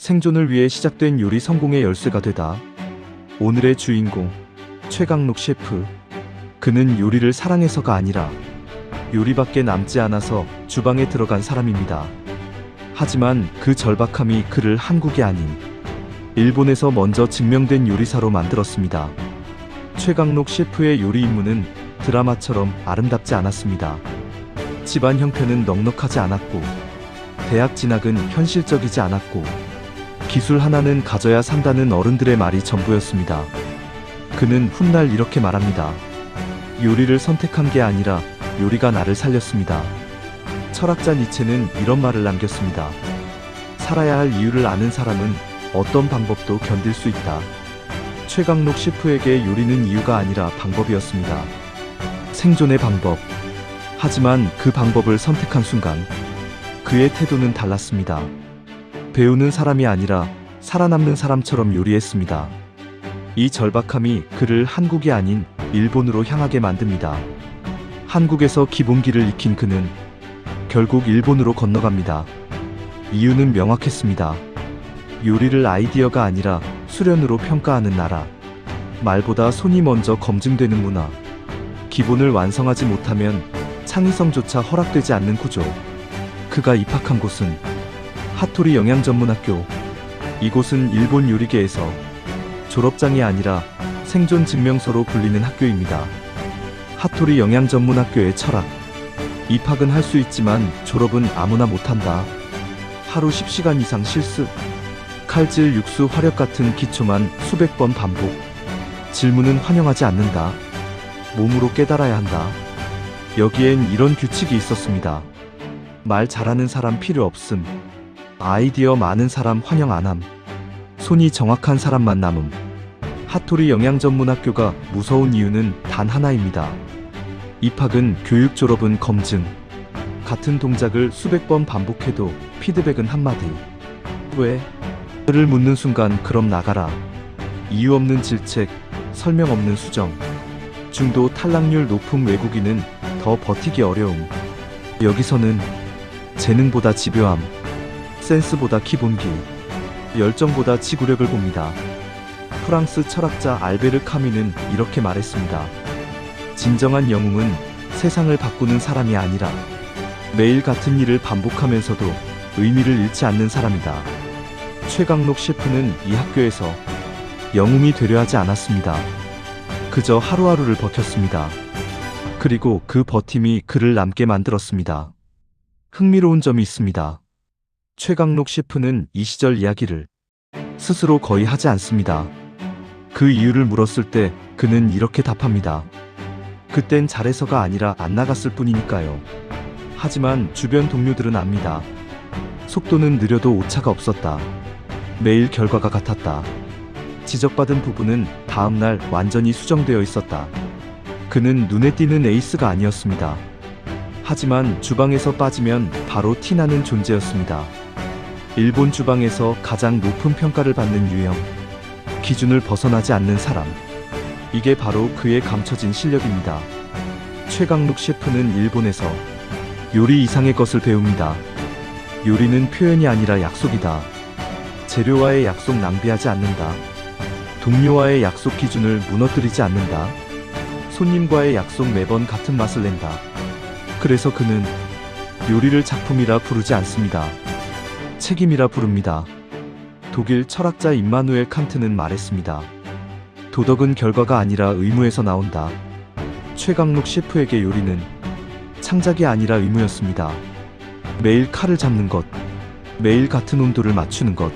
생존을 위해 시작된 요리 성공의 열쇠가 되다. 오늘의 주인공, 최강록 셰프. 그는 요리를 사랑해서가 아니라 요리밖에 남지 않아서 주방에 들어간 사람입니다. 하지만 그 절박함이 그를 한국이 아닌 일본에서 먼저 증명된 요리사로 만들었습니다. 최강록 셰프의 요리 임무는 드라마처럼 아름답지 않았습니다. 집안 형편은 넉넉하지 않았고, 대학 진학은 현실적이지 않았고, 기술 하나는 가져야 산다는 어른들의 말이 전부였습니다. 그는 훗날 이렇게 말합니다. 요리를 선택한 게 아니라 요리가 나를 살렸습니다. 철학자 니체는 이런 말을 남겼습니다. 살아야 할 이유를 아는 사람은 어떤 방법도 견딜 수 있다. 최강록 셰프에게 요리는 이유가 아니라 방법이었습니다. 생존의 방법. 하지만 그 방법을 선택한 순간 그의 태도는 달랐습니다. 배우는 사람이 아니라 살아남는 사람처럼 요리했습니다. 이 절박함이 그를 한국이 아닌 일본으로 향하게 만듭니다. 한국에서 기본기를 익힌 그는 결국 일본으로 건너갑니다. 이유는 명확했습니다. 요리를 아이디어가 아니라 수련으로 평가하는 나라. 말보다 손이 먼저 검증되는 문화. 기본을 완성하지 못하면 창의성조차 허락되지 않는 구조. 그가 입학한 곳은 하토리 영양전문학교. 이곳은 일본 요리계에서 졸업장이 아니라 생존 증명서로 불리는 학교입니다. 하토리 영양전문학교의 철학. 입학은 할 수 있지만 졸업은 아무나 못한다. 하루 10시간 이상 실습. 칼질, 육수, 화력 같은 기초만 수백 번 반복. 질문은 환영하지 않는다. 몸으로 깨달아야 한다. 여기엔 이런 규칙이 있었습니다. 말 잘하는 사람 필요 없음. 아이디어 많은 사람 환영 안함. 손이 정확한 사람만 남음. 하토리 영양전문학교가 무서운 이유는 단 하나입니다. 입학은 교육, 졸업은 검증. 같은 동작을 수백 번 반복해도 피드백은 한마디. 왜? 를 묻는 순간 그럼 나가라. 이유 없는 질책, 설명 없는 수정. 중도 탈락률 높은 외국인은 더 버티기 어려움. 여기서는 재능보다 집요함, 센스보다 기본기, 열정보다 지구력을 봅니다. 프랑스 철학자 알베르 카뮈는 이렇게 말했습니다. 진정한 영웅은 세상을 바꾸는 사람이 아니라 매일 같은 일을 반복하면서도 의미를 잃지 않는 사람이다. 최강록 셰프는 이 학교에서 영웅이 되려 하지 않았습니다. 그저 하루하루를 버텼습니다. 그리고 그 버팀이 그를 남게 만들었습니다. 흥미로운 점이 있습니다. 최강록 셰프는 이 시절 이야기를 스스로 거의 하지 않습니다. 그 이유를 물었을 때 그는 이렇게 답합니다. 그땐 잘해서가 아니라 안 나갔을 뿐이니까요. 하지만 주변 동료들은 압니다. 속도는 느려도 오차가 없었다. 매일 결과가 같았다. 지적받은 부분은 다음날 완전히 수정되어 있었다. 그는 눈에 띄는 에이스가 아니었습니다. 하지만 주방에서 빠지면 바로 티나는 존재였습니다. 일본 주방에서 가장 높은 평가를 받는 유형. 기준을 벗어나지 않는 사람. 이게 바로 그의 감춰진 실력입니다. 최강록 셰프는 일본에서 요리 이상의 것을 배웁니다. 요리는 표현이 아니라 약속이다. 재료와의 약속 낭비하지 않는다. 동료와의 약속 기준을 무너뜨리지 않는다. 손님과의 약속 매번 같은 맛을 낸다. 그래서 그는 요리를 작품이라 부르지 않습니다. 책임이라 부릅니다. 독일 철학자 임마누엘 칸트는 말했습니다. 도덕은 결과가 아니라 의무에서 나온다. 최강록 셰프에게 요리는 창작이 아니라 의무였습니다. 매일 칼을 잡는 것, 매일 같은 온도를 맞추는 것,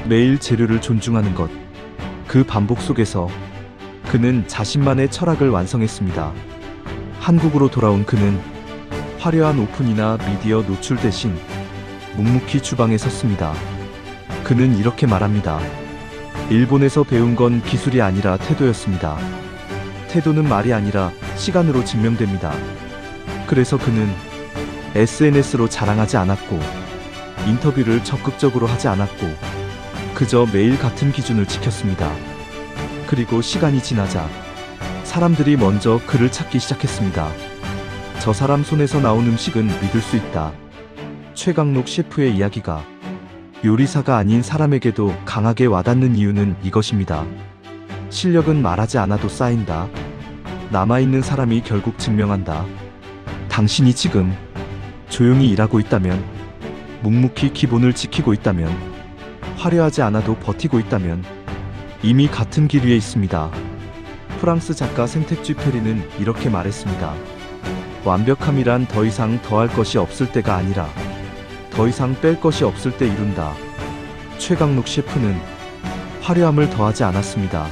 매일 재료를 존중하는 것. 그 반복 속에서 그는 자신만의 철학을 완성했습니다. 한국으로 돌아온 그는 화려한 오픈이나 미디어 노출 대신 묵묵히 주방에 섰습니다. 그는 이렇게 말합니다. 일본에서 배운 건 기술이 아니라 태도였습니다. 태도는 말이 아니라 시간으로 증명됩니다. 그래서 그는 SNS로 자랑하지 않았고, 인터뷰를 적극적으로 하지 않았고, 그저 매일 같은 기준을 지켰습니다. 그리고 시간이 지나자 사람들이 먼저 그를 찾기 시작했습니다. 저 사람 손에서 나온 음식은 믿을 수 있다. 최강록 셰프의 이야기가 요리사가 아닌 사람에게도 강하게 와닿는 이유는 이것입니다. 실력은 말하지 않아도 쌓인다. 남아있는 사람이 결국 증명한다. 당신이 지금 조용히 일하고 있다면, 묵묵히 기본을 지키고 있다면, 화려하지 않아도 버티고 있다면 이미 같은 길 위에 있습니다. 프랑스 작가 생텍쥐페리는 이렇게 말했습니다. 완벽함이란 더 이상 더할 것이 없을 때가 아니라 더 이상 뺄 것이 없을 때 이룬다. 최강록 셰프는 화려함을 더하지 않았습니다.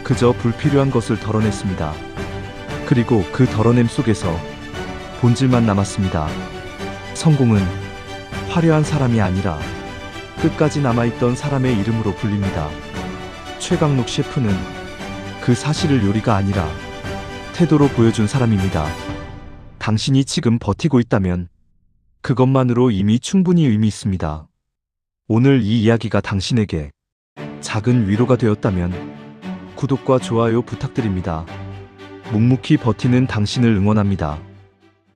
그저 불필요한 것을 덜어냈습니다. 그리고 그 덜어냄 속에서 본질만 남았습니다. 성공은 화려한 사람이 아니라 끝까지 남아있던 사람의 이름으로 불립니다. 최강록 셰프는 그 사실을 요리가 아니라 태도로 보여준 사람입니다. 당신이 지금 버티고 있다면 그것만으로 이미 충분히 의미 있습니다. 오늘 이 이야기가 당신에게 작은 위로가 되었다면 구독과 좋아요 부탁드립니다. 묵묵히 버티는 당신을 응원합니다.